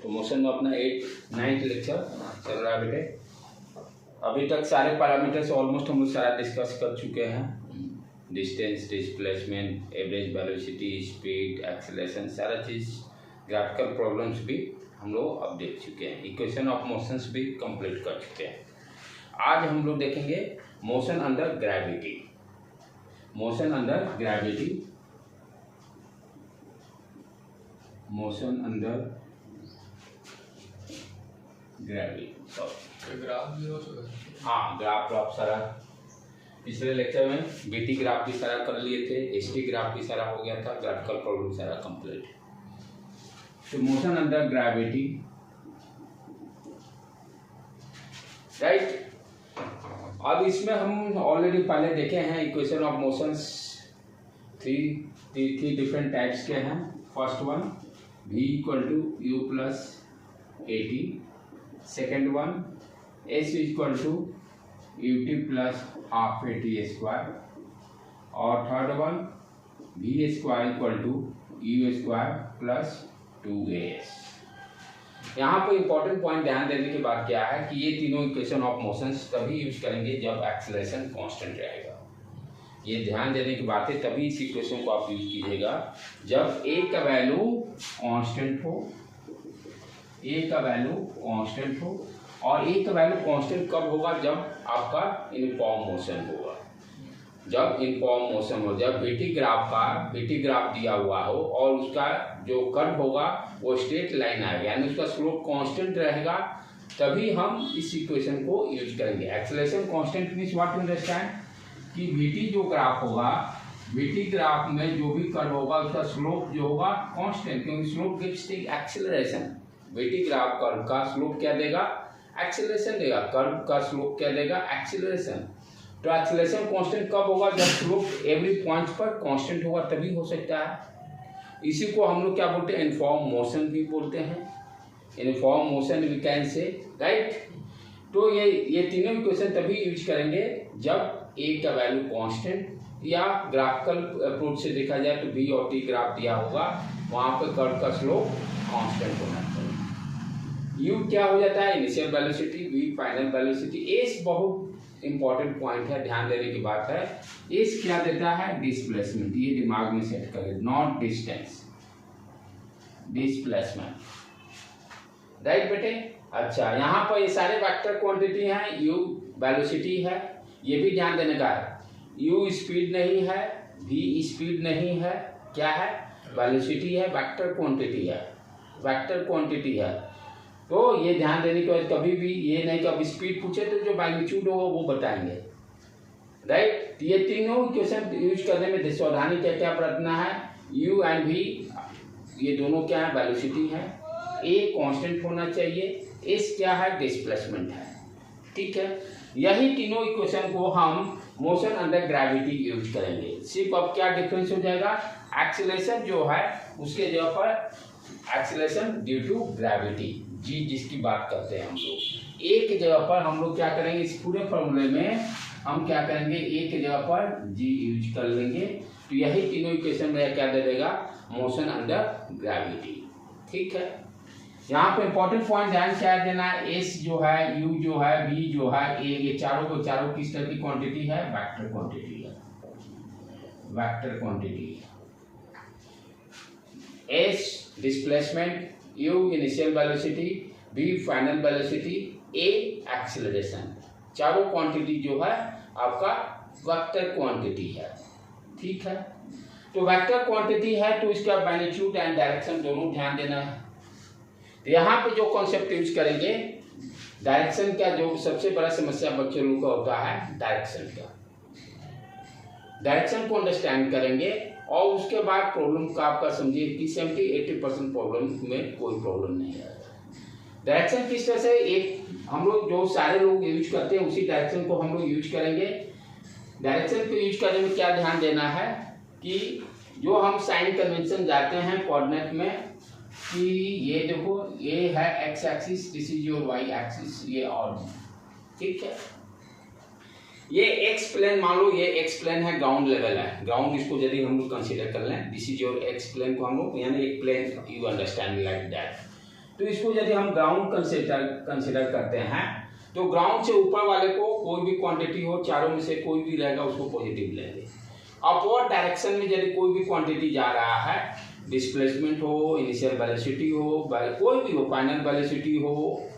तो मोशन में अपना 9th लेक्चर चल रहा है बेटे। अभी तक सारे पैरामीटर्स ऑलमोस्ट हम लोग सारा डिस्कस कर चुके हैं। Distance, displacement, average velocity, speed, acceleration, सारा चीज़, ग्राफिकल प्रॉब्लम्स भी हम लोग अब देख चुके हैं। इक्वेशन ऑफ मोशंस भी कंप्लीट कर चुके हैं। आज हम लोग देखेंगे motion under gravity. Motion under gravity, motion under gravity. Graph भी हो सकता है। हाँ, ग्राफ सारा पिछले लेक्चर में बीटी ग्राफ भी सारा कर लिए थे, एसटी ग्राफ भी सारा हो गया था, ग्राफिकल प्रॉब्लम सारा कंप्लीट। तो मोशन अंडर ग्रेविटी, राइट। अब इसमें हम ऑलरेडी पहले देखे हैं equation of motions three different types के हैं। First one v equal to u plus a t, second one s equal to u t plus half a t square, और third one v square equal to u square plus 2as। यहाँ पर important point ध्यान देने की बात क्या है कि ये तीनों इक्वेशन ऑफ मोशंस तभी यूज करेंगे जब एक्सेलरेशन कांस्टेंट रहेगा। ये ध्यान देने की बात है, तभी इस इक्वेशन को आप यूज कीजिएगा जब a का वैल्यू कांस्टेंट हो, a का वैल्यू कांस्टेंट हो। और a का वैल्यू कांस्टेंट कब होगा? जब आपका यूनिफॉर्म मोशन होगा। जब यूनिफॉर्म मोशन हो, जब बीटी ग्राफ दिया हुआ हो और उसका जो कर्व होगा वो स्ट्रेट लाइन आएगा, यानी उसका स्लोप कांस्टेंट रहेगा, तभी हम इस इक्वेशन को यूज करेंगे। Acceleration constant means what you understand कि बीटी जो ग्राफ होगा, बीटी ग्राफ में जो भी कर्व होगा उसका स्लोप जो होगा कांस्टेंट, क्योंकि slope gives the acceleration. BT graph curve का स्लोप क्या देगा? एक्सेलरेशन देगा। कर्व का स्लोप क्या देगा? एक्सेलरेशन। तो एक्सेलरेशन कांस्टेंट कब होगा? जब स्लोप एवरी पॉइंट पर कांस्टेंट होगा, तभी हो सकता है। इसी को हम लोग क्या बोलते हैं? यूनिफॉर्म मोशन भी बोलते हैं। Uniform motion we can say, right. तो ये तीनों इक्वेशन तभी यूज करेंगे जब a का वैल्यू कांस्टेंट, या ग्राफिकल अप्रोच से देखा जाए तो v और t ग्राफ दिया होगा, वहाँ पर कर्व का स्लोप कांस्टेंट होना चाहिए। u क्या हो जाता है? Initial velocity, v final velocity. s बहुत इंपॉर्टेंट पॉइंट है, ध्यान देने की बात है। s क्या देता है? डिस्प्लेसमेंट। ये दिमाग में सेट करें, नॉट डिस्टेंस, डिस्प्लेसमेंट, राइट बेटे। अच्छा, यहाँ पर ये सारे वेक्टर क्वांटिटी हैं। u वेलोसिटी है, ये भी ध्यान देने का है। u स्पीड नहीं है, v स्पीड नहीं है, क्या है? वेलोसिटी है, वेक्टर क्वांटिटी है, वेक्टर क्वांटिटी है। तो ये ध्यान देने के बाद कभी भी ये नहीं कि अब स्पीड पूछे तो जो मैग्नीट्यूड होगा वो बताएंगे, राइट। ये तीनों इक्वेशन यूज करने में सावधानी क्या क्या बरतना है? u एंड v ये दोनों क्या है? वेलोसिटी है। a कांस्टेंट होना चाहिए, s क्या है? डिस्प्लेसमेंट है, ठीक है। यही तीनों इक्वेशन को हम मोशन अंडर ग्रेविटी यूज करेंगे। सिर्फ अब क्या डिफरेंस हो जाएगा? एक्सेलरेशन जो है उसके जगह पर एक्सेलरेशन ड्यू टू ग्रेविटी, जी जिसकी बात करते हैं हम लोग, एक जगह पर हम लोग क्या करेंगे? इस पूरे फॉर्मूले में हम क्या करेंगे? एक जगह पर जी यूज कर लेंगे। तो यही तीनों इक्वेशन में क्या दे देगा? मोशन अंडर ग्रेविटी, ठीक है। यहाँ पे इंपॉर्टेंट पॉइंट ध्यान क्या देना है? एस जो है, यू जो है, बी जो है, ए, ये चारों किस तरह की क्वांटिटी है? वेक्टर क्वांटिटी है, vector quantity. S displacement, u initial velocity, v final velocity, a acceleration. चारों क्वांटिटी जो है आपका वेक्टर क्वांटिटी है, ठीक है। तो वेक्टर क्वांटिटी है तो इसका मैग्नीट्यूड एंड डायरेक्शन दोनों ध्यान देना है। तो यहाँ पे जो कॉन्सेप्ट यूज करेंगे, डायरेक्शन का जो सबसे बड़ा समस्या बच्चे लोगों का होता है डायरेक्शन का, डायरेक्शन को अंडरस्टैंड करेंगे और उसके बाद प्रॉब्लम का आपका समझिए कि 70-80% प्रॉब्लम में कोई प्रॉब्लम नहीं है। डायरेक्शन किस तरह से एक हम लोग जो सारे लोग यूज करते हैं उसी डायरेक्शन को हम लोग यूज करेंगे। डायरेक्शन को यूज करने में क्या ध्यान देना है कि जो हम साइन कन्वेंशन जाते हैं कोऑर्डिनेट में कि ये देखो ये है x axis, this is your y axis, ये और ठीक है। ये एक्स प्लेन मान लो, ये एक्स प्लेन है, ग्राउंड लेवल है, ग्राउंड इसको यदि हम लोग कंसीडर कर लें, this is your x plane को हम लोग यानी एक plane you understand like that. तो इसको यदि हम ग्राउंड कंसिडर करते हैं तो ग्राउंड से ऊपर वाले को कोई भी क्वांटिटी हो, चारों में से कोई भी रहेगा उसको पॉजिटिव लेंगे। अपवर्ड डायरेक्शन में यदि कोई भी क्वांटिटी जा रहा है, डिस्प्लेसमेंट हो, इनिशियल वेलोसिटी हो, कोई भी हो, फाइनल वेलोसिटी हो,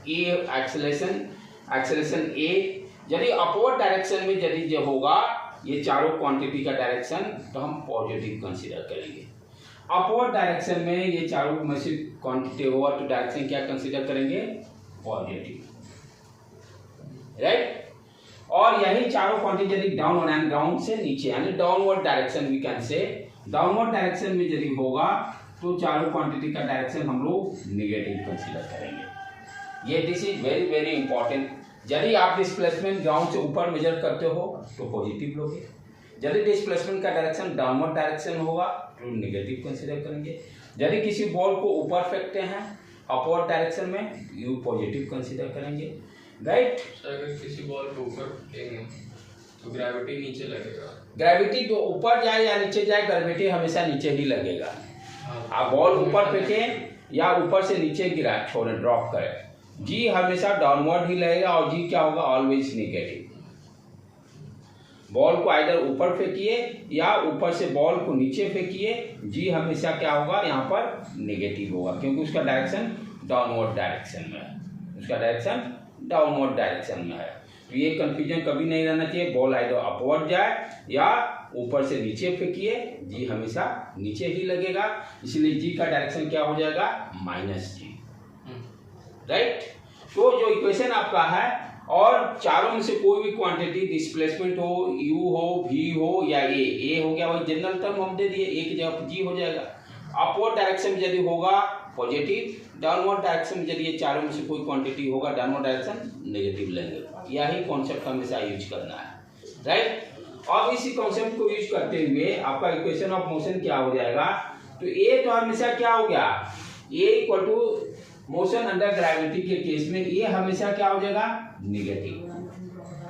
ए एक्सेलरेशन ए, यदि अपवर्ड डायरेक्शन में यदि जो होगा ये चारों क्वांटिटी का डायरेक्शन, तो हम पॉजिटिव कंसीडर करेंगे। अपवर्ड डायरेक्शन में ये चारों में से क्वांटिटी होगा तो डायरेक्शन क्या कंसीडर करेंगे? Positive, right. और यही चारों क्वांटिटी यदि डाउन एंड ग्राउंड से नीचे यानी downward direction we can say, downward direction में यदि होगा तो चारों क्वांटिटी का डायरेक्शन हम लोग निगेटिव कंसीडर करेंगे। ये this is very very important. यदि आप डिस्प्लेसमेंट ग्राउंड से ऊपर मेजर करते हो तो पॉजिटिव लोगे, यदि डिस्प्लेसमेंट का डायरेक्शन डाउनवर्ड डायरेक्शन होगा तो निगेटिव कंसीडर करेंगे। यदि किसी बॉल को ऊपर फेंकते हैं अपवर्ड डायरेक्शन में, यू पॉजिटिव कंसीडर करेंगे, राइट। अगर किसी बॉल को ऊपर फेंकेंगे तो ग्रेविटी नीचे लगेगा। ग्रेविटी जो ऊपर जाए या नीचे जाए, ग्रेविटी हमेशा नीचे ही लगेगा। आप बॉल ऊपर फेंके या ऊपर से नीचे गिरा छोड़े ड्रॉप करें, जी हमेशा डाउनवर्ड ही लगेगा और जी क्या होगा? Always negative. बॉल को आइदर ऊपर फेंकिए या ऊपर से बॉल को नीचे फेंकिए, जी हमेशा क्या होगा? यहाँ पर नेगेटिव होगा, क्योंकि उसका डायरेक्शन डाउनवर्ड डायरेक्शन में है, उसका डायरेक्शन डाउनवर्ड डायरेक्शन में है। तो ये कंफ्यूजन कभी नहीं रहना चाहिए। बॉल आइदर अपवर्ड जाए या ऊपर से नीचे फेंकिए, जी हमेशा नीचे ही लगेगा, इसलिए जी का डायरेक्शन क्या हो जाएगा? माइनस जी, राइट। तो जो इक्वेशन आपका है, और चारों में से कोई भी क्वांटिटी डिस्प्लेसमेंट हो, यू हो, वी हो या ए हो गया, वही जनरल टर्म हम दे दिए, एक जगह जी हो जाएगा। अपवर्ड डायरेक्शन में यदि होगा पॉजिटिव, डाउनवर्ड डायरेक्शन में यदि ये चारों में से कोई क्वांटिटी होगा डाउनवर्ड डायरेक्शन नेगेटिव लेंगे। यही कॉन्सेप्ट हमेशा यूज करना है, राइट। अब इसी कॉन्सेप्ट को यूज करते हुए आपका इक्वेशन ऑफ मोशन क्या हो जाएगा? तो ए तो हमेशा क्या हो गया? A equal to motion under gravity के केस में ये हमेशा क्या हो जाएगा? निगेटिव।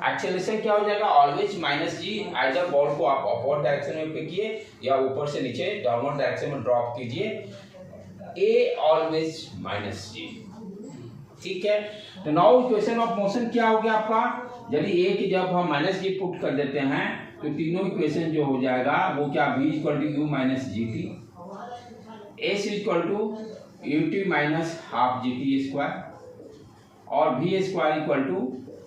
एक्सेलरेशन क्या हो जाएगा? ऑलवेज माइनस जी। आइदर बॉल को आप अपवर्ड डायरेक्शन में फेंकिए या ऊपर से नीचे डाउनवर्ड डायरेक्शन में ड्रॉप कीजिए, ए ऑलवेज माइनस जी, ठीक है। तो नाउ इक्वेशन ऑफ मोशन क्या हो गया आपका? यदि ए की जब हम माइनस जी पुट कर देते हैं तो तीनों इक्वेशन जो हो जाएगा वो क्या? v equal to u minus g t, s equal to u t minus half g t square और v square equal to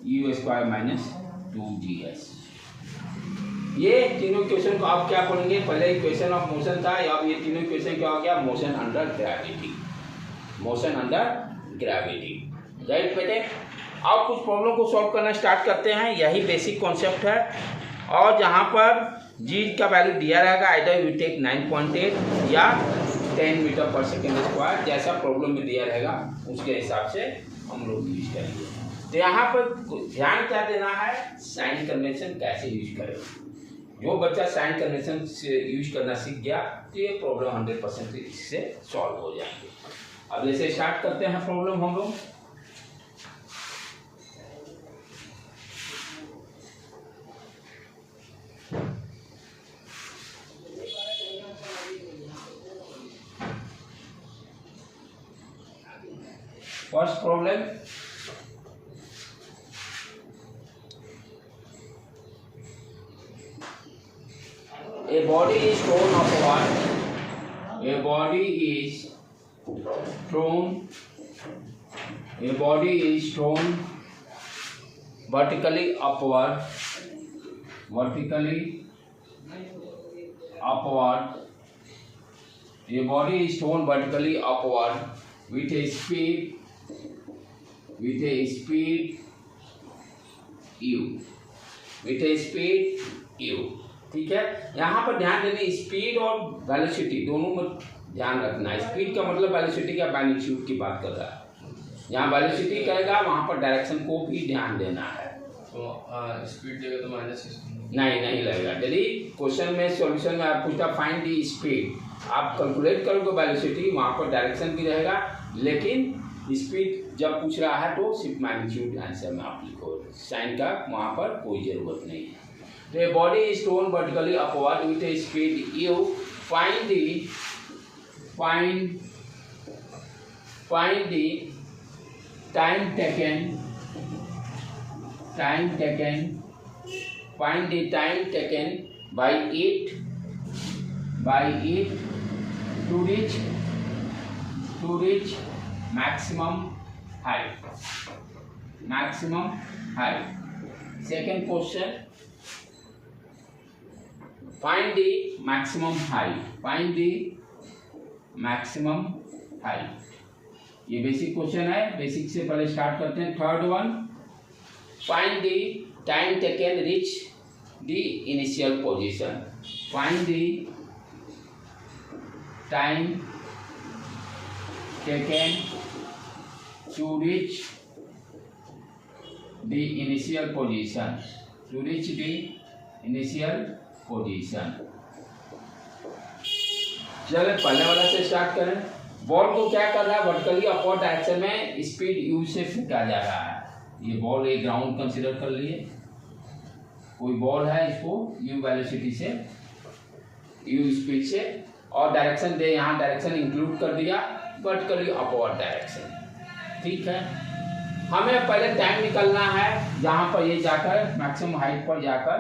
u square minus 2g's। ये तीनों इक्वेशन को आप क्या पढ़ेंगे? पहले इक्वेशन ऑफ मोशन था, अब ये तीनों इक्वेशन क्या हो गया? Motion under gravity, motion under gravity, right बेटे। अब कुछ प्रॉब्लम को सॉल्व करना स्टार्ट करते हैं। यही बेसिक कॉन्सेप्ट है, और जहाँ पर जी का वैल्यू दिया रहेगा, आइदर यू टेक 9.8 या 10 मीटर पर सेकेंड स्क्वायर, जैसा प्रॉब्लम में दिया रहेगा उसके हिसाब से हम लोग यूज करेंगे। तो यहाँ पर ध्यान क्या देना है? साइन कन्वेंशन कैसे यूज करें। जो बच्चा साइन कन्वेंशन से यूज करना सीख गया तो ये प्रॉब्लम 100% इससे सॉल्व हो जाएंगे। अब जैसे स्टार्ट करते हैं प्रॉब्लम हम लोग। First problem, a body is thrown upward, a body is thrown vertically upward, a body is thrown vertically upward with a speed u, ठीक है। यहाँ पर ध्यान देने, स्पीड और वेलोसिटी दोनों में ध्यान रखना है। स्पीड का मतलब वेलोसिटी का मैग्नीट्यूड की बात कर रहा है, यहाँ वेलोसिटी कहेगा वहाँ पर डायरेक्शन को भी ध्यान देना है। तो स्पीड जगह तो माइनस नहीं लगेगा। यदि क्वेश्चन में सॉल्यूशन में आप पूछता फाइंड दी स्पीड, आप कैलकुलेट करोगे वेलोसिटी, वहाँ पर डायरेक्शन भी रहेगा, लेकिन स्पीड जब पूछ रहा है तो सिर्फ मैग्नीट्यूड आंसर में आप लिखो, साइन का वहाँ पर कोई जरूरत नहीं है। The body is thrown vertically upward with a speed u. Find find the time taken by 8 to reach maximum height. Second question, find the maximum height. ये बेसिक क्वेश्चन है, बेसिक से पहले स्टार्ट करते हैं. Third one, find the time taken reach the initial position. Find the time taken to reach the initial position. चलो पहले वाला से स्टार्ट करें. बॉल को क्या कर रहा है, वर्टिकली अपवर्ड डायरेक्शन में स्पीड u से फेंका जा रहा है. ये बॉल एक ग्राउंड कंसीडर कर लिए. कोई बॉल है, इसको u वेलोसिटी से, u स्पीड से, और डायरेक्शन दे, यहाँ डायरेक्शन इंक्लूड कर दिया वर्टिकली अपवर्ड डायरेक्शन. ठीक है, हमें पहले टाइम निकलना है जहाँ पर ये जाकर मैक्सिमम हाइट पर जाकर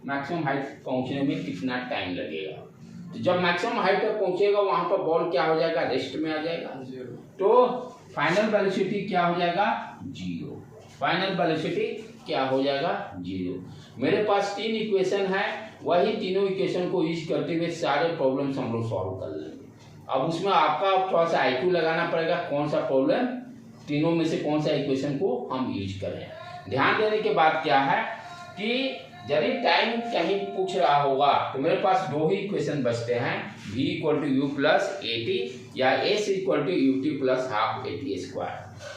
मैक्सिमम हाइट पहुँचने में कितना टाइम लगेगा. तो जब मैक्सिमम हाइट पर पहुंचेगा वहां पर बॉल क्या हो जाएगा, रेस्ट में आ जाएगा. तो फाइनल वेलोसिटी क्या हो जाएगा, 0. फाइनल वेलोसिटी क्या हो जाएगा, 0. मेरे पास 3 इक्वेशन है, वही तीनों इक्वेशन को यूज करते हुए सारे प्रॉब्लम्स हम लोग सॉल्व कर लेंगे. अब उसमें आपका थोड़ा सा IQ लगाना पड़ेगा, कौन सा प्रॉब्लम तीनों में से कौन सा इक्वेशन को हम यूज करें. ध्यान देने के बाद क्या है कि यदि टाइम कहीं पूछ रहा होगा तो मेरे पास 2 ही इक्वेशन बचते हैं, v = u + at या s = ut + ½ at².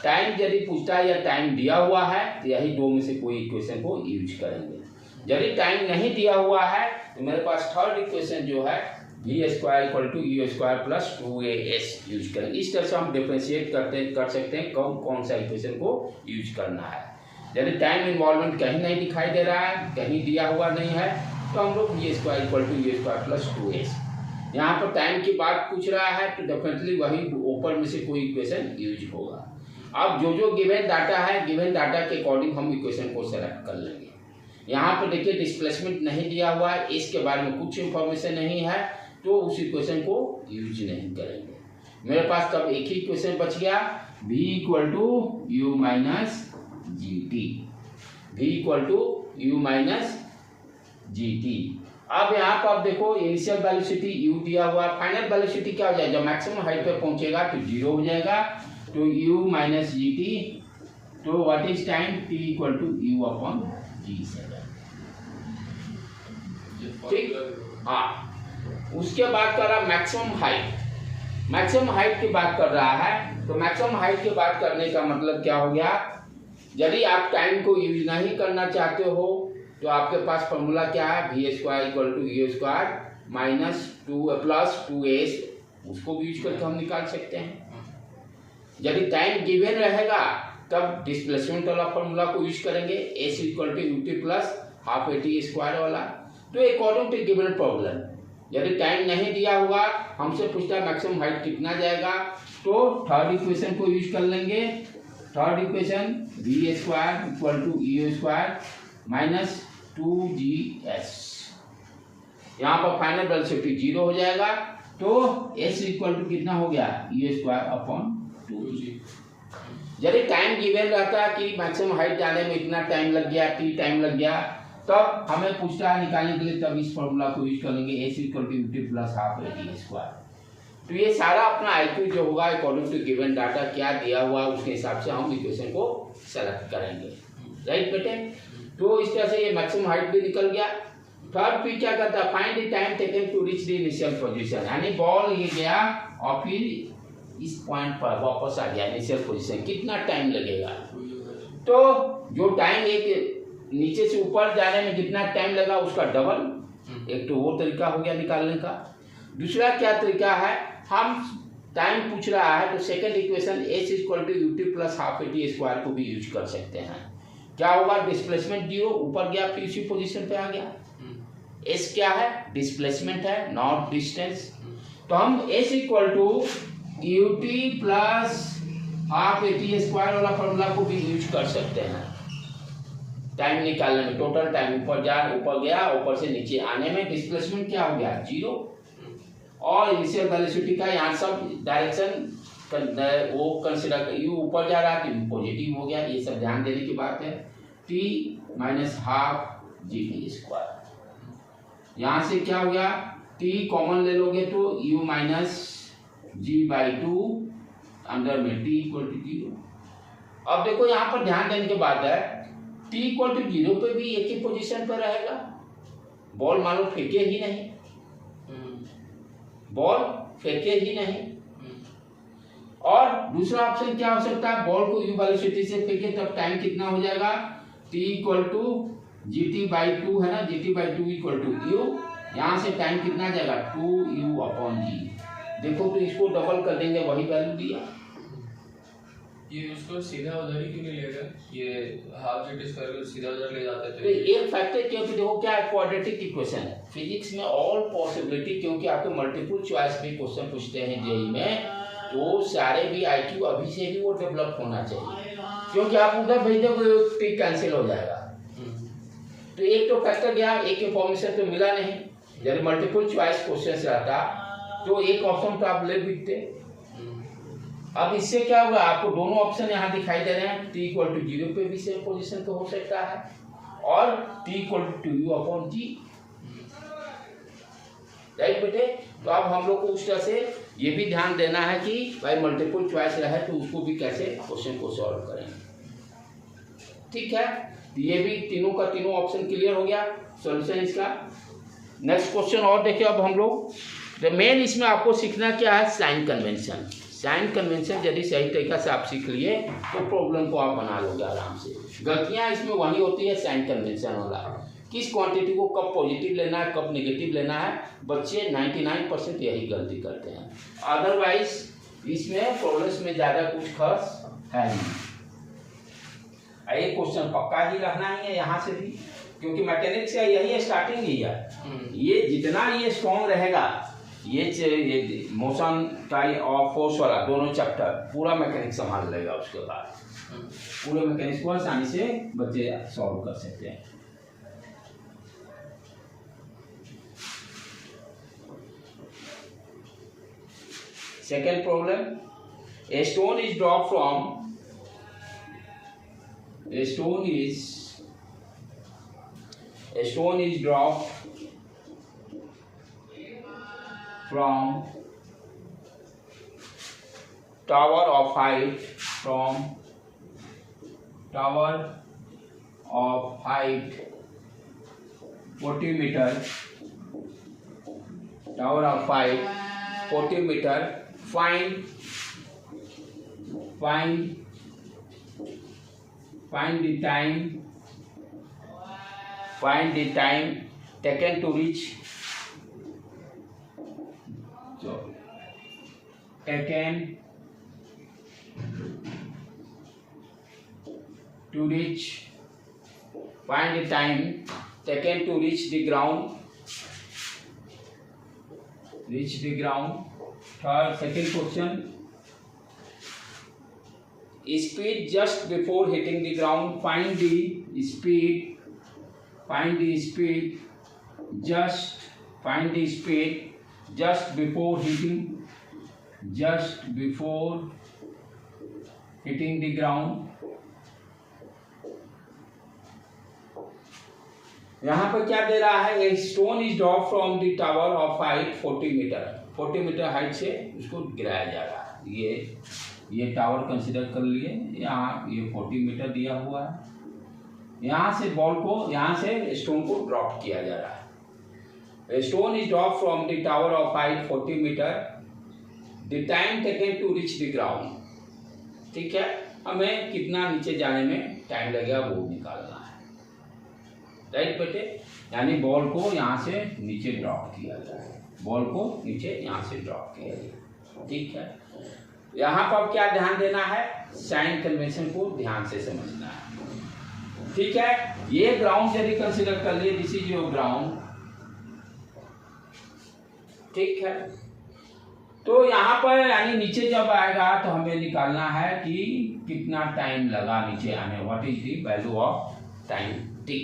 टाइम यदि पूछता है या टाइम दिया हुआ है तो यही 2 में से कोई इक्वेशन को यूज करेंगे. यदि टाइम नहीं दिया हुआ है तो मेरे पास थर्ड इक्वेशन जो है v² = u² + 2as यूज करेंगे. इस तरह से हम डिफरेंशिएट कर सकते हैं कौन सा इक्वेशन को यूज करना है. यदि टाइम इन्वॉल्वमेंट कहीं नहीं दिखाई दे रहा है, कहीं दिया हुआ नहीं है, तो हम लोग v² = u² + 2s. यहाँ पर टाइम की बात पूछ रहा है तो डेफिनेटली वही ऊपर में से कोई इक्वेशन यूज होगा. अब जो गिवन डाटा है, गिवन डाटा के अकॉर्डिंग हम इक्वेशन को सेलेक्ट कर लेंगे. यहाँ पर देखिए डिस्प्लेसमेंट नहीं दिया हुआ है, इसके बारे में कुछ इंफॉर्मेशन नहीं है, तो उस इक्वेशन को यूज नहीं करेंगे. मेरे पास तब एक ही इक्वेशन बच गया, v = u - gt. v = u - gt. अब यहाँ पर आप देखो इनिशियल वेलोसिटी u दिया हुआ है, फाइनल वेलोसिटी क्या हो जाएगा, जब मैक्सिमम हाइट पे पहुंचेगा तो 0 हो जाएगा. तो u - gt. तो what is time, t = u/g². ठीक. हाँ, उसके बाद कर रहा मैक्सिमम हाइट की बात कर रहा है. तो मैक्सिमम हाइट की बात करने का मतलब क्या हो गया, यदि आप टाइम को यूज नहीं करना चाहते हो तो आपके पास फॉर्मूला क्या है, v² = u² - 2 + 2s. उसको भी यूज करके हम निकाल सकते हैं. यदि टाइम गिवन रहेगा तब डिस्प्लेसमेंट वाला फॉर्मूला को यूज करेंगे, s = ut + ½ at² वाला. तो अकॉर्डिंग टू गिवन प्रॉब्लम, यदि टाइम नहीं दिया हुआ, हमसे पूछता है मैक्सिमम हाइट कितना जाएगा, तो थर्ड इक्वेशन को यूज कर लेंगे. Third equation v² = u² - 2gs. यहाँ पर फाइनल वेलोसिटी 0 हो जाएगा. तो s = कितना हो गया, u²/2g. यदि टाइम गिवन रहता है कि मैक्सिमम हाइट जाने में इतना टाइम लग गया, t टाइम लग गया, तब हमें पूछता है निकालने के लिए, तब इस फॉर्मूला को यूज कर लेंगे, s = ut + ½ at². तो ये सारा अपना IQ जो होगा अकॉर्डिंग टू गिवन डाटा क्या दिया हुआ है उसके हिसाब से हम इक्वेशन को सेलेक्ट करेंगे. राइट बेटे. तो इस तरह से ये मैक्सिमम हाइट भी निकल गया. थर्ड फिर क्या करता है, find the time taken to reach the initial position. यानी बॉल ये गया और फिर इस पॉइंट पर वापस आ गया इनिशियल पोजीशन, कितना टाइम लगेगा. तो जो टाइम एक नीचे से ऊपर जाने में जितना टाइम लगा उसका डबल. एक तो वो तरीका हो गया निकालने का. दूसरा क्या तरीका है, हम टाइम पूछ रहा है तो second equation s = ut + ½ at² को भी यूज कर सकते हैं. क्या होगा, डिस्प्लेसमेंट 0 ऊपर गया फिर उसी पोजीशन पे आ गया. s क्या है, डिस्प्लेसमेंट है, नॉट डिस्टेंस. तो हम s = ut + half AT square वाला फॉर्मूला को भी यूज कर सकते हैं टाइम निकालने में। टोटल टाइम ऊपर गया, ऊपर से नीचे आने में डिस्प्लेसमेंट क्या हो गया 0, और इनिशियल वेलोसिटी का यहाँ सब डायरेक्शन वो कंसिडर, यू ऊपर जा रहा है तो पॉजिटिव हो गया। ये सब ध्यान देने की बात है। t minus half GT square, यहाँ से क्या हो गया t कॉमन ले लोगे तो u माइनस G/2 अंडर में t इक्वल टू 0। अब देखो यहाँ पर ध्यान देने की बात है, t इक्वल टू 0 पे भी एक ही पोजीशन पर रहेगा। बॉल मान लो फेंके ही नहीं, बॉल फेंके ही नहीं। और दूसरा ऑप्शन क्या हो सकता है, बॉल को u वेलोसिटी से फेंके तब टाइम कितना हो जाएगा, t इक्वल टू GT/2 है ना, GT/2 इक्वल टू u, यहाँ से टाइम कितना जाएगा 2u/g। देखो तो इसको डबल कर देंगे, वही वैल्यू दिया। ये उसको सीधा उधर ही क्यों नहीं लेगा, ये हाफ GT स्क्वायर को सीधा उधर ले जाते थे। तो एक फैक्टर, क्योंकि देखो क्या है, क्वाड्रेटिक इक्वेशन है फिजिक्स में, ऑल पॉसिबिलिटी, क्योंकि आपके मल्टीपल चॉइस में क्वेश्चन पूछते हैं जेई में, तो सारे भी IQ अभी से ही वो डेवलप होना चाहिए, क्योंकि आप उधर भेज दोगे टिक कैंसिल हो जाएगा। तो एक तो फैक्टर गया, एक इंफॉर्मेशन तो मिला नहीं। यदि मल्टीपल चॉइस क्वेश्चन रहता तो एक ऑप्शन तो आप ले बिकते। अब इससे क्या होगा, आपको दोनों ऑप्शन यहाँ दिखाई दे रहे हैं, t इक्वल टू 0 पे भी सेम पोजीशन तो हो सकता है, और t equal to u/g, right बेटे। तो अब हम लोग को उस तरह से ये भी ध्यान देना है कि भाई मल्टीपल चॉइस रहे तो उसको भी कैसे क्वेश्चन को सॉल्व करें। ठीक है, तो ये भी तीनों का तीनों ऑप्शन क्लियर हो गया, सॉल्यूशन इसका। नेक्स्ट क्वेश्चन और देखिए अब हम लोग, तो मेन इसमें आपको सीखना क्या है, साइन कन्वेंशन। साइन कन्वेंशन यदि सही तरीका से आप सीख लिए तो प्रॉब्लम को आप बना लोगे आराम से। गलतियां इसमें वही होती है साइन कन्वेंशन वाला, किस क्वांटिटी को कब पॉजिटिव लेना है कब नेगेटिव लेना है, बच्चे 99% यही गलती करते हैं। अदरवाइज इसमें प्रॉब्लम्स में ज़्यादा कुछ खास है नहीं। ये क्वेश्चन पक्का ही रहना ही है यहाँ से भी, क्योंकि मैकेनिक्स का यही स्टार्टिंग ही है। ये जितना ये स्ट्रॉन्ग रहेगा, ये मोशन का और फोर्स वाला दोनों चैप्टर पूरा मैकेनिक्स संभाल लेगा, उसके बाद पूरे मैकेनिक्स को आसानी से बच्चे सॉल्व कर सकते हैं। Second problem, a stone is dropped from a stone is dropped from tower of height 40 meter, tower of height 40 meter. Find the time taken to reach, so taken to reach, find the time taken to reach the ground. Second question, speed just before hitting the ground. Find the speed just before hitting the ground. यहाँ पर क्या दे रहा है, a stone is drop from the tower of height 40 metre height से उसको गिराया जा रहा है। ये टावर कंसिडर कर लिए, यहाँ ये 40 मीटर दिया हुआ है, यहाँ से बॉल को, यहाँ से स्टोन को ड्रॉप किया जा रहा है। Stone is drop from the tower of height 40 metre, the time taken to reach the ground. ठीक है, हमें कितना नीचे जाने में टाइम लगेगा वो निकालना है, राइट बेटे। यानी बॉल को यहाँ से नीचे ड्रॉप किया जाए, बॉल को नीचे यहाँ से ड्रॉप किया जाए। ठीक है, यहाँ पर क्या ध्यान देना है, साइन कन्वेंशन को ध्यान से समझना है। ठीक है, ये ग्राउंड यदि कंसीडर कर लिए, दिस इज योर ग्राउंड। ठीक है, तो यहाँ पर यानी नीचे जब आएगा तो हमें निकालना है कि कितना टाइम लगा नीचे आने, what is the value of time T.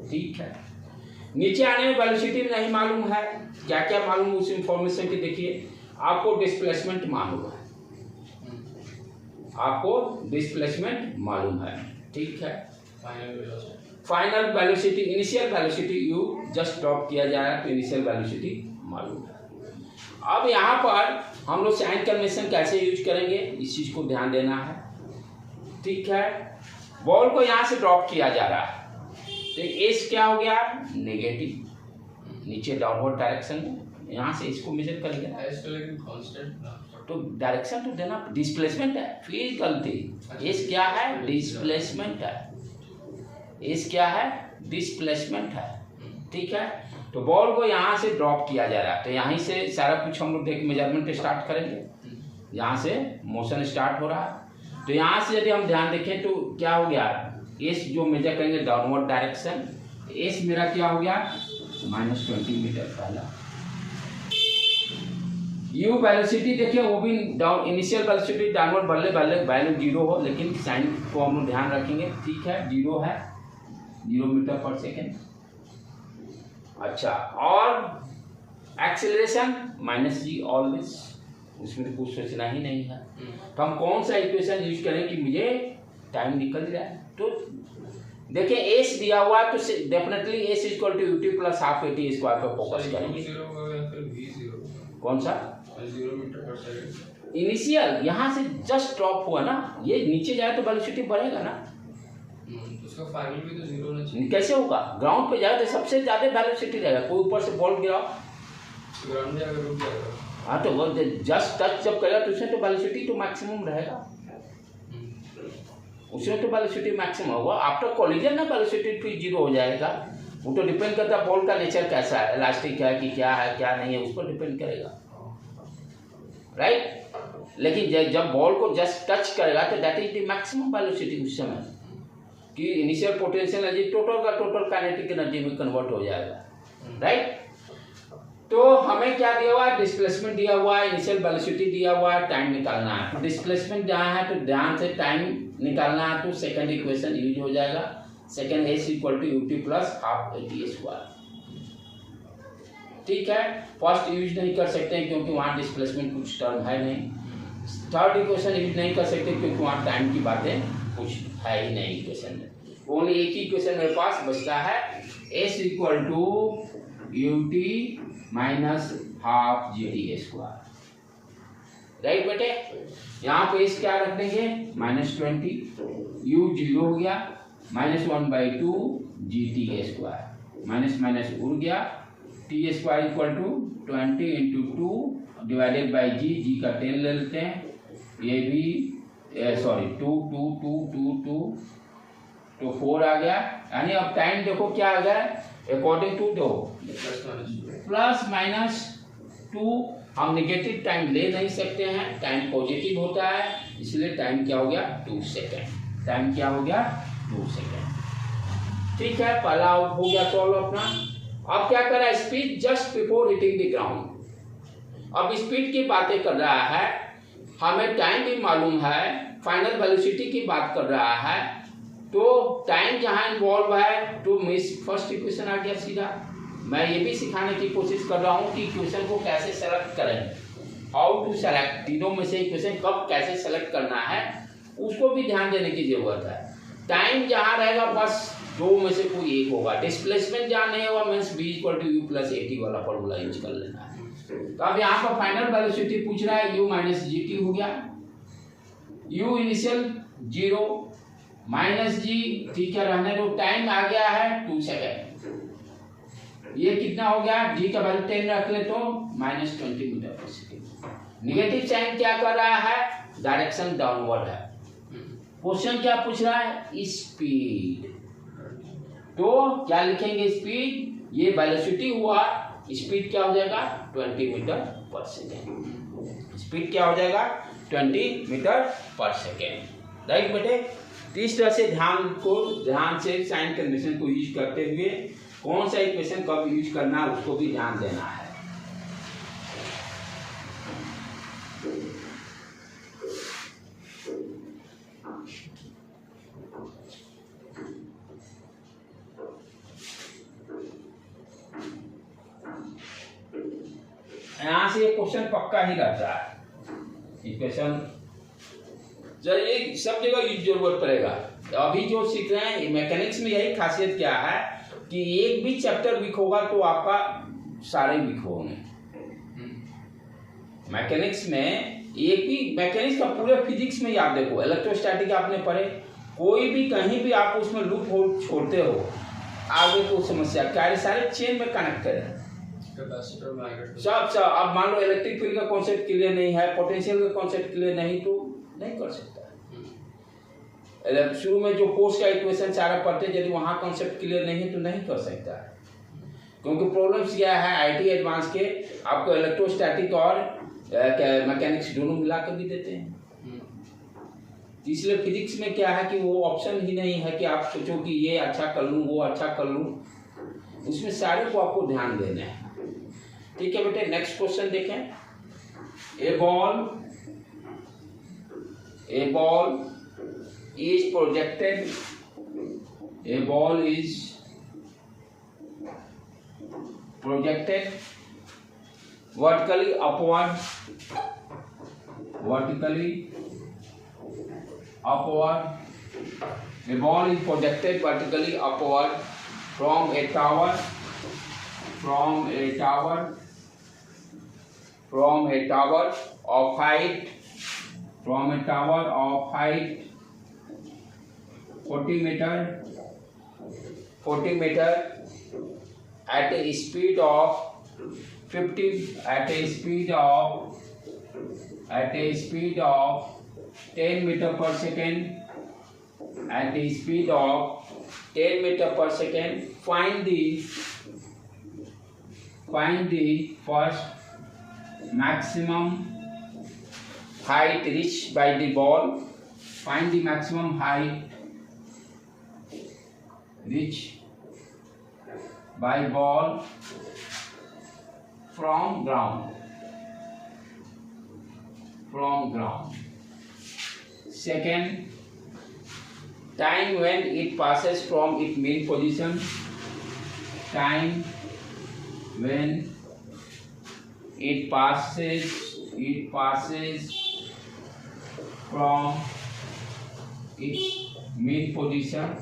ठीक है, नीचे आने में वेलोसिटी नहीं मालूम है, क्या क्या मालूम उस इंफॉर्मेशन की देखिए। आपको डिस्प्लेसमेंट मालूम है, आपको डिस्प्लेसमेंट मालूम है, ठीक है। Final velocity, initial velocity you just drop किया जाएगा तो इनिशियल वेलोसिटी मालूम है। अब यहाँ पर हम लोग साइन कन्वेंशन कैसे यूज करेंगे इस चीज को ध्यान देना है, ठीक है। बॉल को यहाँ से ड्रॉप किया जा रहा है तो एस क्या हो गया, नेगेटिव, नीचे डाउनवर्ड डायरेक्शन में, यहाँ से इसको मेजर करेंगे तो डायरेक्शन तो देना, डिस्प्लेसमेंट है, फिर गलती। एस क्या है, डिस्प्लेसमेंट है, एस क्या है, डिस्प्लेसमेंट है, ठीक है। तो बॉल को यहाँ से ड्रॉप किया जा रहा है तो यहीं से सारा कुछ हम लोग देख मेजरमेंट स्टार्ट करेंगे, यहाँ से मोशन स्टार्ट हो रहा है। तो यहाँ से यदि हम ध्यान देखें तो क्या हो गया, एस जो मेजर करेंगे डाउनवर्ड डायरेक्शन, एस मेरा क्या हो गया -20 मीटर पहला। यू वेलोसिटी देखिए वो भी डाउन, इनिशियल वेलोसिटी डाउनवर्ड बल्ले बल्ले वैल्यू 0 हो, लेकिन साइन को हम लोग ध्यान रखेंगे, ठीक है। 0 है, 0 मीटर पर सेकेंड। अच्छा, और एक्सेलरेशन -g ऑलवेज, उसमें कुछ सोचना ही नहीं है। तो हम कौन सा इक्वेशन यूज करें कि मुझे टाइम निकल जाए, तो देखिए एस दिया हुआ तो definitely s equal to u t plus half a t square पर फोकस करेंगे। कौन सा 0 मीटर पर सेकंड, इनिशियल यहाँ से जस्ट ड्रॉप हुआ ना, ये नीचे जाए तो वेलोसिटी बढ़ेगा ना, उसका फाइनल भी तो 0 होना चाहिए। कैसे होगा, ग्राउंड पे जाए तो सबसे ज्यादा वेलोसिटी रहेगा, कोई ऊपर से बॉल गिराओ ग्राउंड में जाकर रुक जाएगा। हाँ तो वो जस्ट टच जब करेगा तो उसमें तो वेलोसिटी तो मैक्सिमम रहेगा, उसमें तो वेलोसिटी मैक्सिमम होगा। आफ्टर कोलिजन ना वेलोसिटी फिर 0 हो जाएगा, वो तो डिपेंड करता है बॉल का नेचर कैसा है, इलास्टिक है कि क्या है क्या नहीं है, उस पर डिपेंड करेगा, राइट। लेकिन जब बॉल को जस्ट टच करेगा तो that is the maximum velocity उस समय, कि इनिशियल पोटेंशियल एनर्जी टोटल का टोटल काइनेटिक एनर्जी में कन्वर्ट हो जाएगा, राइट। तो हमें क्या दिया हुआ है, डिस्प्लेसमेंट दिया हुआ है, इनिशियल वेलोसिटी दिया हुआ है, टाइम निकालना है। तो डिस्प्लेसमेंट जहाँ है तो ध्यान से टाइम निकालना है, तो सेकंड इक्वेशन यूज हो जाएगा, second s equal to u t plus half a t square, ठीक है। फर्स्ट यूज नहीं कर सकते हैं क्योंकि वहाँ डिस्प्लेसमेंट कुछ टर्म है नहीं, थर्ड इक्वेशन यूज नहीं कर सकते क्योंकि वहाँ टाइम की बातें कुछ है ही नहीं इक्वेशन में। ओनली एक ही इक्वेशन मेरे पास बचता है, s equal to u t minus half g t square, right बेटे। यहाँ पे एस क्या रख देंगे -20, यू 0 हो गया, -1/2 g t square, minus minus उड़ गया, t square equal to 20 into 2 divided by g, g का 10 ले लेते हैं, ये भी सॉरी 2 तो 4 आ गया। यानी अब टाइम देखो क्या आ गया, अकॉर्डिंग टू दो +-2, हम नेगेटिव टाइम ले नहीं सकते हैं, टाइम पॉजिटिव होता है, इसलिए टाइम क्या हो गया 2 सेकेंड, टाइम क्या हो गया 2 सेकेंड, ठीक है। पहला हो गया सॉल्व अपना। अब क्या कर रहा है, speed just before hitting the ground. अब स्पीड की बातें कर रहा है, हमें टाइम भी मालूम है, फाइनल वेलोसिटी की बात कर रहा है, तो टाइम जहां इन्वॉल्व है तो मिस फर्स्ट इक्वेशन आ गया सीधा। मैं ये भी सिखाने की कोशिश कर रहा हूँ कि इक्वेशन को कैसे सेलेक्ट करें, हाउ टू सेलेक्ट, तीनों में से इक्वेशन कब कैसे सेलेक्ट करना है उसको भी ध्यान देने की जरूरत है। टाइम जहाँ रहेगा बस दो में से कोई एक होगा, डिस्प्लेसमेंट जहाँ नहीं होगा means v equal to u plus a t वाला फॉर्मूला यूज कर लेना है। तो अब यहाँ पर फाइनल वेलोसिटी पूछ रहा है, u माइनस जी टी हो गया, u इनिशियल 0 माइनस जी, ठीक है रहने दो, टाइम आ गया है 2 सेकेंड, ये कितना हो गया, g का वैल्यू 10 रख ले तो -20 मीटर पर सेकेंड। निगेटिव साइन क्या कर रहा है, डायरेक्शन डाउनवर्ड है। क्वेश्चन क्या पूछ रहा है, स्पीड, तो क्या लिखेंगे स्पीड, ये वेलोसिटी हुआ, स्पीड क्या हो जाएगा 20 मीटर पर सेकेंड, स्पीड क्या हो जाएगा 20 मीटर पर सेकेंड, राइट बेटे। तो इस तरह से ध्यान से साइन कन्वेंशन को यूज करते हुए कौन सा इक्वेशन कब यूज करना है उसको भी ध्यान देना है। यहाँ से ये क्वेश्चन पक्का ही रहता है इक्वेशन, ये सब जगह जरूरत पड़ेगा। अभी जो सीख रहे हैं मैकेनिक्स में यही खासियत क्या है कि एक भी चैप्टर वीक होगा तो आपका सारे वीक होंगे। मैकेनिक्स में एक भी, मैकेनिक्स का पूरे फिजिक्स में ही आप देखो, इलेक्ट्रोस्टैटिक आपने पढ़े, कोई भी कहीं भी आप उसमें लूप होल छोड़ते हो आगे तो समस्या क्या है, सारे चेन में कनेक्ट करें सब। अब मान लो इलेक्ट्रिक फील्ड का कॉन्सेप्ट क्लियर नहीं है, पोटेंशियल का कॉन्सेप्ट क्लियर नहीं, तो नहीं कर सकता। शुरू में जो फोर्स का इक्वेशन सारा पढ़ते, यदि वहाँ कॉन्सेप्ट क्लियर नहीं है तो नहीं कर सकता है, क्योंकि प्रॉब्लम्स क्या है आईटी एडवांस के आपको इलेक्ट्रोस्टैटिक और मैकेनिक्स दोनों मिला कर भी देते हैं। इसलिए फिजिक्स में क्या है कि वो ऑप्शन ही नहीं है कि आप सोचो कि ये अच्छा कर लूँ वो अच्छा कर लूँ, उसमें सारे को आपको ध्यान देना है। ठीक है बेटे, नेक्स्ट क्वेश्चन देखें। ए ball is projected, a ball is projected vertically upward, a ball is projected vertically upward from a tower of height 40 meter at a speed of 10 meter per second, find the first maximum height reached by the ball. Find the maximum height reached by ball from ground. Second, time when it passes from its mean position. Time when it passes from its mean position.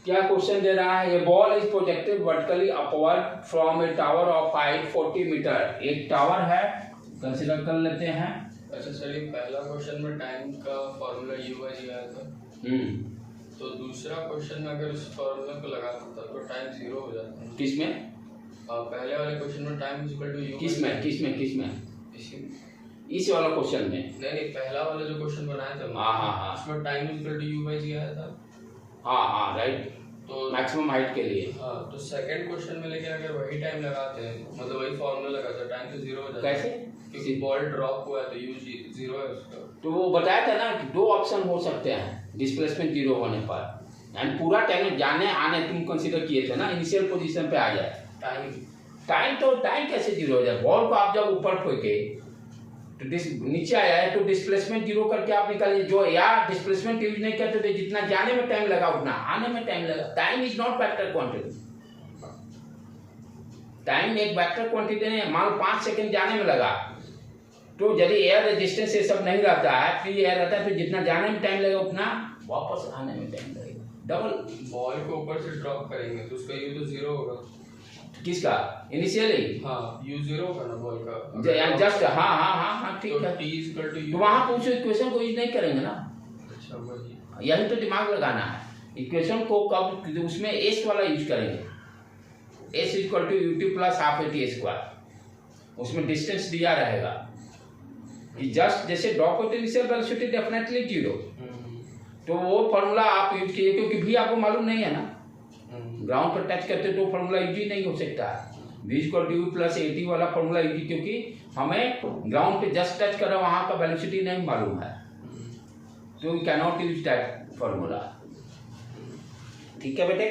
क्या question दे रहा है? A ball is projected vertically upward from a tower of height 40 metre. एक tower है, consider कर लेते हैं। अच्छा चलिए, पहला क्वेश्चन में टाइम का फॉर्मूला u बाई जी आया था, तो दूसरा क्वेश्चन में अगर इस फॉर्मूला को लगा देता तो टाइम 0 हो जाता। किसमें? पहले वाले क्वेश्चन में टाइम इक्वल टू u। किसमें? इस वाला क्वेश्चन में नहीं, पहला वाला जो क्वेश्चन बनाया था हाँ उसमें time equal to u by g आया था। हाँ राइट, तो मैक्सिमम हाइट के लिए। हाँ, तो सेकंड क्वेश्चन में लेकिन अगर वही टाइम लगाते हैं, मतलब वही फॉर्मूला लगाते हैं, टाइम तो 0 हो जाता है। कैसे? क्योंकि बॉल ड्रॉप हुआ है तो u 0 है उसका। तो वो बताया था ना कि दो ऑप्शन हो सकते हैं डिस्प्लेसमेंट 0 होने पर, एंड पूरा टाइम जाने आने तुम कंसीडर किए थे ना, इनिशियल पोजीशन पे आ जाए। टाइम कैसे 0 हो जाए? बॉल को आप जब ऊपर फेंके तो नीचे आया है तो डिस्प्लेसमेंट 0 करके आप निकालिए। जो यार डिस्प्लेसमेंट यूज नहीं करते थे, जितना जाने में टाइम लगा उतना आने में टाइम लगा। Time is not vector quantity. Time एक वेक्टर क्वांटिटी नहीं है। मान लो 5 सेकंड जाने में लगा, तो यदि एयर रेजिस्टेंस ये सब नहीं रहता है, फ्री एयर रहता है, तो जितना जाने में टाइम लगेगा उतना वापस आने में टाइम लगेगा। डबल बॉल को ऊपर से ड्रॉप करेंगे तो उसका u तो 0 होगा। किसका? इनिशियली हाँ, u 0 होगा ना बॉल का। जस्ट हाँ ठीक है। t इक्वल टू तो वहां पूछो इक्वेशन को यूज नहीं करेंगे ना। अच्छा वही, यही तो दिमाग लगाना है। इक्वेशन को कब उसमें एस वाला यूज करेंगे। S equal to ut plus half AT square. उसमें डिस्टेंस दिया रहेगा कि जस्ट जैसे ड्रॉप होते इनिशियल वेलोसिटी डेफिनेटली 0, तो वो फॉर्मूला आप यूज कीजिए, क्योंकि भी आपको मालूम नहीं है ना, ग्राउंड पर टच करते तो फॉर्मूला यूज ही नहीं हो सकता है। v equal two plus AT वाला फॉर्मूला यूज, क्योंकि हमें ग्राउंड पे जस्ट टच कर रहा है, वहाँ का वेलोसिटी नहीं मालूम है, तो we can not use that formula. ठीक है बेटे,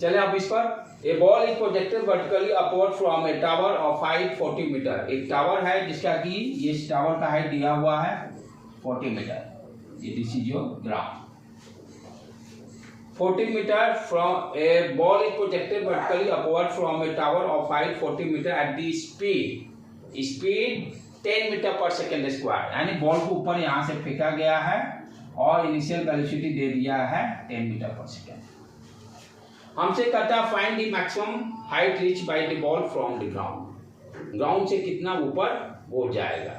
चले अब इस पर। A ball is projected vertically upward from a tower of height 40 metre. एक टावर है जिसका कि ये टावर का हाइट दिया हुआ है 40 मीटर। ये this is your ground. 40 meter from a ball is projected vertically upward from a tower of height 40 meter at the speed 10 metre पर सेकेंड स्क्वायर, यानी बॉल को ऊपर यहाँ से फेंका गया है और इनिशियल वेलोसिटी दे दिया है 10 मीटर पर सेकेंड। हमसे कहता है find the maximum height reach by the ball from the ground, ground से कितना ऊपर वो जाएगा।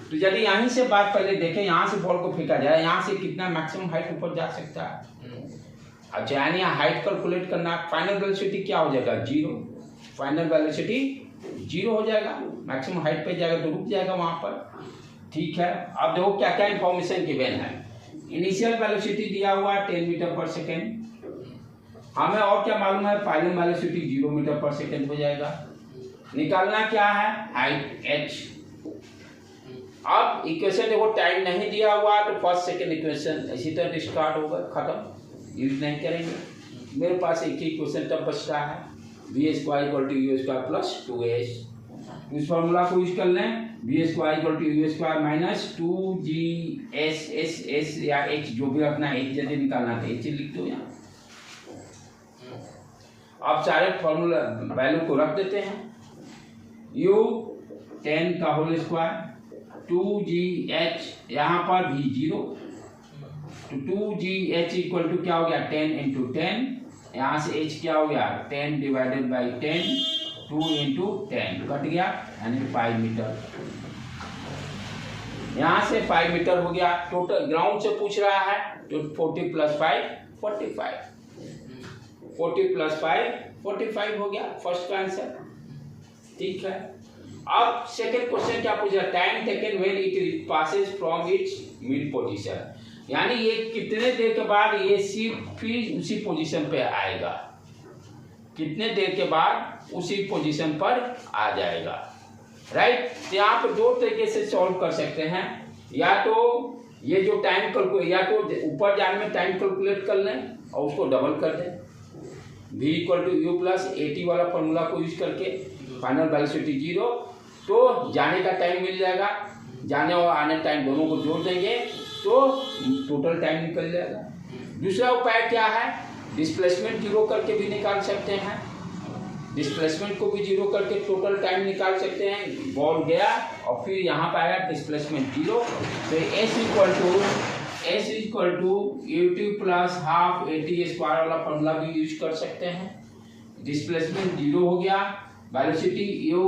तो यदि यहीं से बात पहले देखें, यहाँ से बॉल को फेंका जाए, यहाँ से कितना मैक्सिमम हाइट ऊपर जा सकता है। अच्छा, यानी हाइट कैलकुलेट करना, फाइनल वेलोसिटी क्या हो जाएगा, 0। फाइनल वेलोसिटी 0 हो जाएगा, मैक्सिमम हाइट पे जाएगा तो रुक जाएगा वहां पर। ठीक है, अब देखो क्या क्या इंफॉर्मेशन गिवन है। इनिशियल वेलोसिटी दिया हुआ है 10 मीटर पर सेकेंड, हमें और क्या मालूम है, फाइनल वेलोसिटी 0 मीटर पर सेकेंड हो जाएगा। निकालना क्या है, हाइट h। अब इक्वेशन देखो, टाइम नहीं दिया हुआ तो फर्स्ट सेकेंड इक्वेशन इसी तरह स्टार्ट होगा, खत्म, यूज नहीं करेंगे। मेरे पास एक ही क्वेश्चन तब बचता है, v square equal to u square plus 2s। उस फॉर्मूला को यूज कर लें, v square equal to u square minus 2gss या h जो भी रखना है, h यदि निकालना तो h लिख दो यहाँ। अब सारे फॉर्मूला वैल्यू को रख देते हैं, u 10 का होल स्क्वायर 2gh, यहाँ पर भी 0, तो 2gh इक्वल टू क्या हो गया 10 इंटू 10, यहाँ से h क्या हो गया 10 डिवाइडेड बाई 10, 2 इंटू 10 कट गया, यानी 5 मीटर। यहाँ से 5 मीटर हो गया। टोटल ग्राउंड से पूछ रहा है तो 40 प्लस 5 45, 40 प्लस 5 45 हो गया फर्स्ट का आंसर। ठीक है, अब सेकेंड क्वेश्चन क्या पूछ रहा है, time taken when it passes from its mid position, यानी ये कितने देर के बाद ये शिप फिर उसी पोजीशन पे आएगा, कितने देर के बाद उसी पोजीशन पर आ जाएगा। राइट, तो यहाँ पर दो तरीके से सॉल्व कर सकते हैं, या तो ये जो टाइम कैलकुलेट, या तो ऊपर जाने में टाइम कैलकुलेट कर लें और उसको डबल कर दें, v equal to u plus 80 वाला फॉर्मूला को यूज करके, फाइनल वेलोसिटी 0, तो जाने का टाइम मिल जाएगा, जाने और आने टाइम दोनों को जोड़ देंगे तो टोटल टाइम निकल जाएगा। दूसरा उपाय क्या है, डिस्प्लेसमेंट 0 करके भी निकाल सकते हैं, डिस्प्लेसमेंट को भी 0 करके टोटल टाइम निकाल सकते हैं। बॉल गया और फिर यहाँ पर आया डिस्प्लेसमेंट 0, तो s equal to ut plus half 80 square वाला फॉर्मूला भी यूज कर सकते हैं। डिस्प्लेसमेंट 0 हो गया, वेलोसिटी u,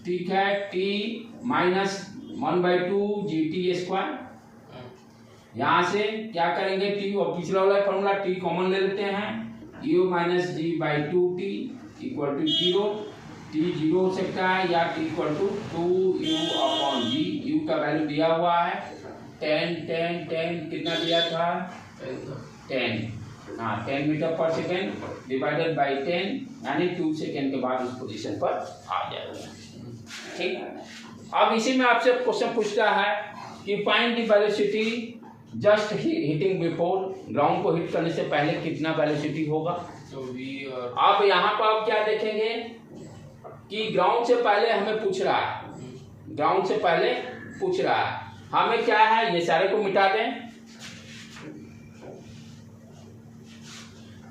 ठीक है, t माइनस 1/2 gt स्क्वायर। यहाँ से क्या करेंगे, t और पिछला वाला फॉर्मूला t कॉमन ले लेते हैं, u minus g by 2t equal to 0, t 0 हो सकता है या t equal to 2u upon g, u का वैल्यू दिया हुआ है 10 कितना दिया था 10, हाँ 10 मीटर पर सेकेंड डिवाइडेड बाई 10, यानी 2 सेकेंड के बाद उस पोजीशन पर आ जाएगा। ठीक, अब इसी में आपसे क्वेश्चन पूछता है कि find the velocity just hitting before, ground को हिट करने से पहले कितना वेलोसिटी होगा। तो v और अब यहाँ पर आप क्या देखेंगे कि ग्राउंड से पहले हमें पूछ रहा है, ग्राउंड से पहले पूछ रहा है, हमें क्या है, ये सारे को मिटा दें।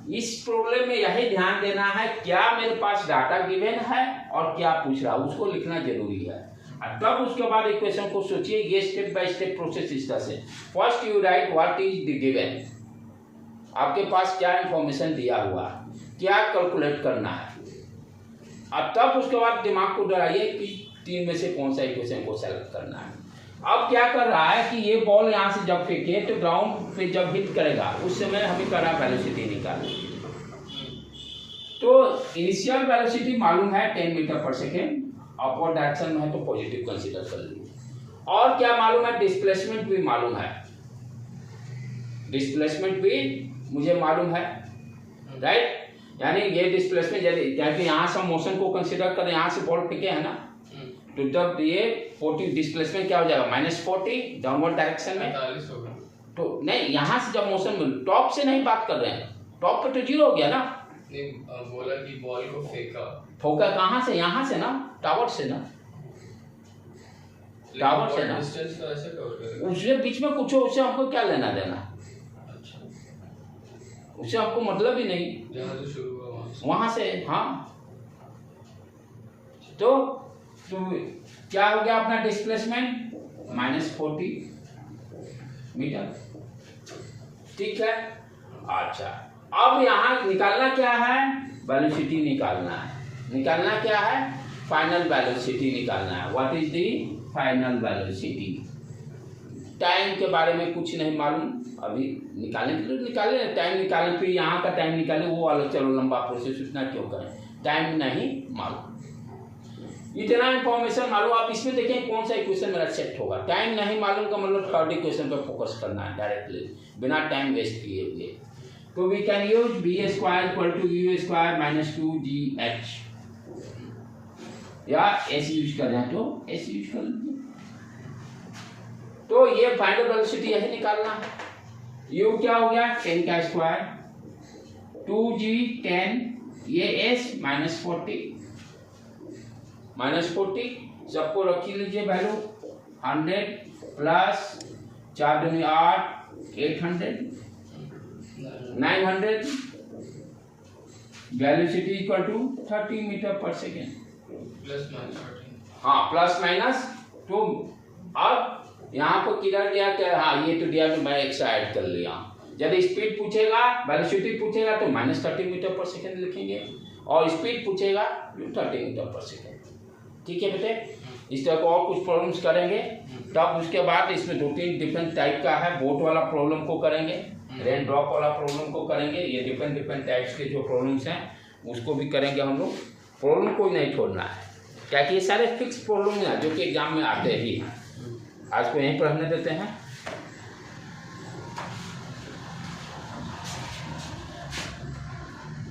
इस प्रॉब्लम में यही ध्यान देना है, क्या मेरे पास डाटा गिवन है और क्या पूछ रहा है, उसको लिखना जरूरी है। तब उसके बाद इक्वेशन को सोचिए, ये स्टेप बाय स्टेप प्रोसेस इस तरह से। First you right what is the given, आपके पास क्या इंफॉर्मेशन दिया हुआ, क्या कैलकुलेट करना है। अब तब उसके बाद दिमाग को डराइए कि तीन में से कौन सा इक्वेशन को सेलेक्ट करना है। अब क्या कर रहा है कि ये बॉल यहाँ से जब फेंके तो ग्राउंड पे जब हिट करेगा उस समय हमें करना वेलोसिटी निकालनी। तो इनिशियल वेलोसिटी मालूम है 10 मीटर पर सेकेंड, अपवर्ड डायरेक्शन में है तो पॉजिटिव कंसीडर कर लीजिए। और क्या मालूम है, डिस्प्लेसमेंट भी मालूम है, डिस्प्लेसमेंट भी मुझे मालूम है। राइट, यानी ये डिस्प्लेसमेंट यदि यहाँ से मोशन को कंसीडर करें, यहाँ से बॉल फेंके है ना, तो जब ये 40 डिस्प्लेसमेंट क्या हो जाएगा -40 डाउनवर्ड डायरेक्शन में, 45 होगा। तो नहीं, यहाँ से जब मोशन मिल, टॉप से नहीं बात कर रहे हैं, टॉप पे तो 0 हो गया ना। नहीं, बोला कि बॉल को फेंका, ठोका कहाँ से, यहाँ से ना, टावर से ना, टावर से ना, डिस्टेंस का ऐसे कवर करेगा, उसके बीच में कुछ हो, उससे हमको क्या लेना देना। अच्छा, उससे आपको मतलब ही नहीं, जहाँ से शुरू हुआ वहां से। हाँ, तो क्या हो गया अपना डिस्प्लेसमेंट -40 मीटर। ठीक है। अच्छा, अब यहाँ निकालना क्या है, वेलोसिटी निकालना है। निकालना क्या है, फाइनल वेलोसिटी निकालना है। What is the final velocity. Time के बारे में कुछ नहीं मालूम, अभी निकालने के लिए निकाले, टाइम निकालें, फिर यहाँ का टाइम निकालें, वो वाला चलो लंबा प्रोसेस, उतना क्यों करें, टाइम नहीं मालूम। इतना इंफॉर्मेशन मालूम, आप इसमें देखें कौन सा इक्वेशन मेरा सेट होगा। टाइम नहीं मालूम का मतलब थर्ड इक्वेशन पर फोकस करना है डायरेक्टली, बिना टाइम वेस्ट किए हुए। तो we can use b² = u² - 2gh, या s यूज कर रहे हैं तो s यूज कर लीजिए। तो ये फाइनल वेलोसिटी यही निकालना है। u क्या हो गया, 10 का स्क्वायर, 2g 10, ये s -40 सबको रख लीजिए वैल्यू। 100 प्लस 4 दूनी 8, 800, 900। वेलोसिटी इक्वल टू 30 मीटर पर सेकेंड, +- हाँ प्लस माइनस। तो अब यहाँ पर किधर दिया क्या, हाँ ये तो दिया, तो मैं एक्स्ट्रा ऐड कर लिया। जब स्पीड पूछेगा, वेलोसिटी पूछेगा तो -30 मीटर पर सेकेंड लिखेंगे, और स्पीड पूछेगा तो 30 मीटर पर सेकेंड। ठीक है बेटे, इस तरह को और कुछ प्रॉब्लम्स करेंगे। तब उसके बाद इसमें 2-3 डिफरेंट टाइप का है, बोट वाला प्रॉब्लम को करेंगे, रेन ड्रॉप वाला प्रॉब्लम को करेंगे। ये डिफरेंट टाइप्स के जो प्रॉब्लम्स हैं उसको भी करेंगे हम लोग। प्रॉब्लम को नहीं छोड़ना है, क्या कि ये सारे फिक्स प्रॉब्लम हैं जो कि एग्जाम में आते ही। आज को यहीं पर रहने देते हैं।